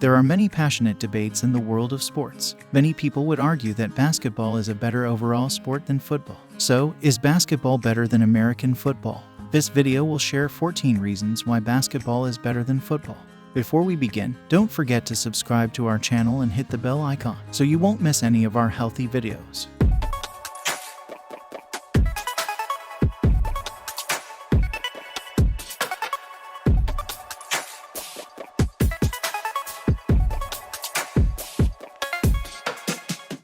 There are many passionate debates in the world of sports. Many people would argue that basketball is a better overall sport than football. So, is basketball better than American football? This video will share 14 reasons why basketball is better than football. Before we begin, don't forget to subscribe to our channel and hit the bell icon so you won't miss any of our healthy videos.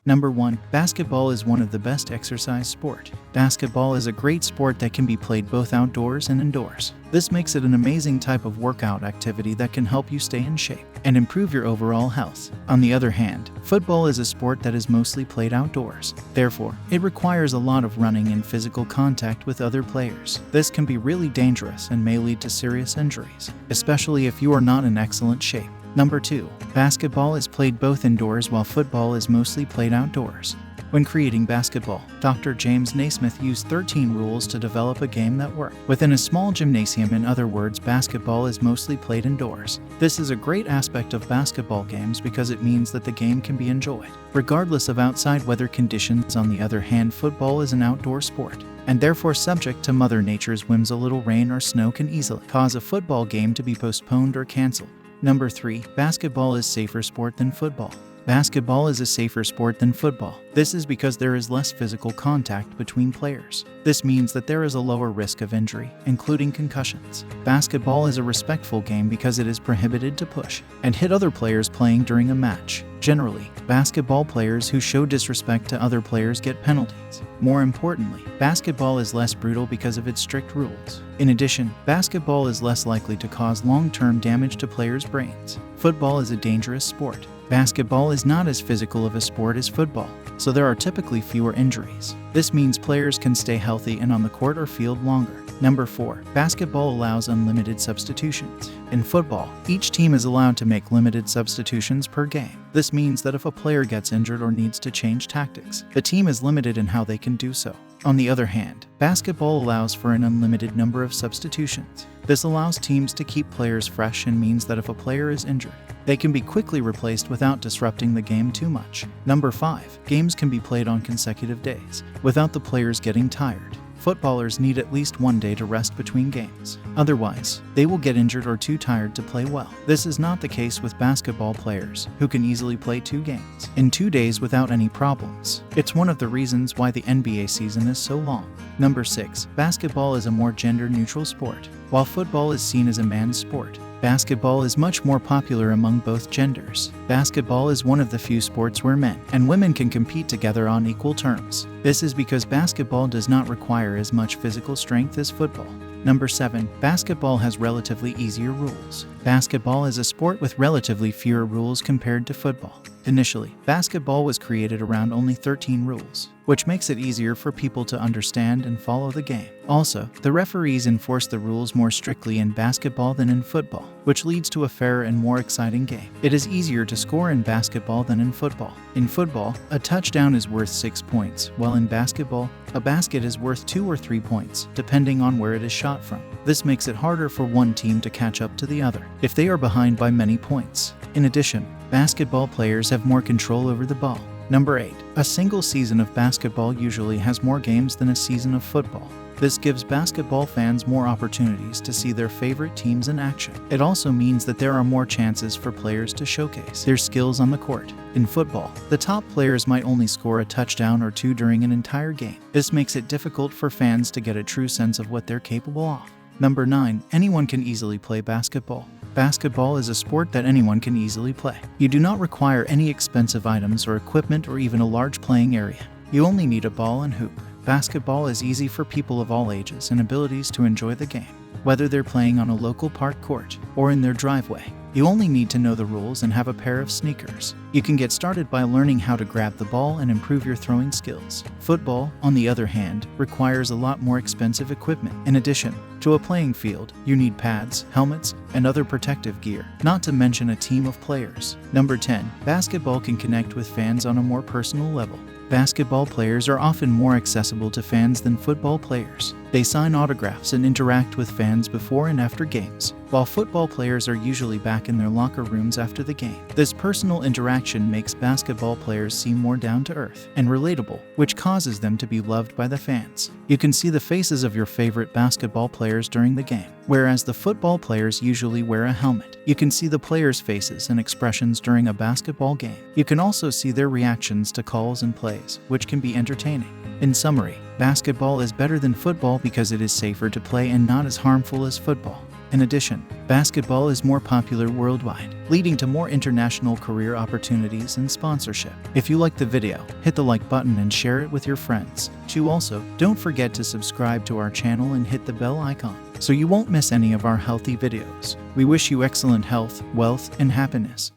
Number 1. Basketball is one of the best exercise sport. Basketball is a great sport that can be played both outdoors and indoors. This makes it an amazing type of workout activity that can help you stay in shape and improve your overall health. On the other hand, football is a sport that is mostly played outdoors. Therefore, it requires a lot of running and physical contact with other players. This can be really dangerous and may lead to serious injuries, especially if you are not in excellent shape. Number 2. Basketball is played both indoors while football is mostly played outdoors. When creating basketball, Dr. James Naismith used 13 rules to develop a game that worked within a small gymnasium. In other words, basketball is mostly played indoors. This is a great aspect of basketball games because it means that the game can be enjoyed, regardless of outside weather conditions. On the other hand, football is an outdoor sport, and therefore subject to Mother Nature's whims. A little rain or snow can easily cause a football game to be postponed or canceled. Number 3. Basketball is safer sport than football. Basketball is a safer sport than football. This is because there is less physical contact between players. This means that there is a lower risk of injury, including concussions. Basketball is a respectful game because it is prohibited to push and hit other players playing during a match. Generally, basketball players who show disrespect to other players get penalties. More importantly, basketball is less brutal because of its strict rules. In addition, basketball is less likely to cause long-term damage to players' brains. Football is a dangerous sport. Basketball is not as physical of a sport as football, so there are typically fewer injuries. This means players can stay healthy and on the court or field longer. Number 4. Basketball allows unlimited substitutions. In football, each team is allowed to make limited substitutions per game. This means that if a player gets injured or needs to change tactics, the team is limited in how they can do so. On the other hand, basketball allows for an unlimited number of substitutions. This allows teams to keep players fresh and means that if a player is injured, they can be quickly replaced without disrupting the game too much. Number 5. Games can be played on consecutive days without the players getting tired. Footballers need at least one day to rest between games. Otherwise, they will get injured or too tired to play well. This is not the case with basketball players, who can easily play 2 games in 2 days without any problems. It's one of the reasons why the NBA season is so long. Number 6. Basketball is a more gender-neutral sport. While football is seen as a man's sport, basketball is much more popular among both genders. Basketball is one of the few sports where men and women can compete together on equal terms. This is because basketball does not require as much physical strength as football. Number 7. Basketball has relatively easier rules. Basketball is a sport with relatively fewer rules compared to football. Initially, basketball was created around only 13 rules, which makes it easier for people to understand and follow the game. Also, the referees enforce the rules more strictly in basketball than in football, which leads to a fairer and more exciting game. It is easier to score in basketball than in football. In football, a touchdown is worth 6 points, while in basketball, a basket is worth 2 or 3 points, depending on where it is shot from. This makes it harder for one team to catch up to the other if they are behind by many points. In addition, basketball players have more control over the ball. Number 8. A single season of basketball usually has more games than a season of football. This gives basketball fans more opportunities to see their favorite teams in action. It also means that there are more chances for players to showcase their skills on the court. In football, the top players might only score a touchdown or 2 during an entire game. This makes it difficult for fans to get a true sense of what they're capable of. Number 9. Anyone can easily play basketball. Basketball is a sport that anyone can easily play. You do not require any expensive items or equipment or even a large playing area. You only need a ball and hoop. Basketball is easy for people of all ages and abilities to enjoy the game, whether they're playing on a local park court or in their driveway. You only need to know the rules and have a pair of sneakers. You can get started by learning how to grab the ball and improve your throwing skills. Football, on the other hand, requires a lot more expensive equipment. In addition to a playing field, you need pads, helmets, and other protective gear, not to mention a team of players. Number 10. Basketball can connect with fans on a more personal level. Basketball players are often more accessible to fans than football players. They sign autographs and interact with fans before and after games. while football players are usually back in their locker rooms after the game. This personal interaction makes basketball players seem more down to earth and relatable, which causes them to be loved by the fans. You can see the faces of your favorite basketball players during the game, whereas the football players usually wear a helmet. You can see the players' faces and expressions during a basketball game. You can also see their reactions to calls and plays, which can be entertaining. In summary, basketball is better than football because it is safer to play and not as harmful as football. In addition, basketball is more popular worldwide, leading to more international career opportunities and sponsorship. If you liked the video, hit the like button and share it with your friends. Also, don't forget to subscribe to our channel and hit the bell icon so you won't miss any of our healthy videos. We wish you excellent health, wealth, and happiness.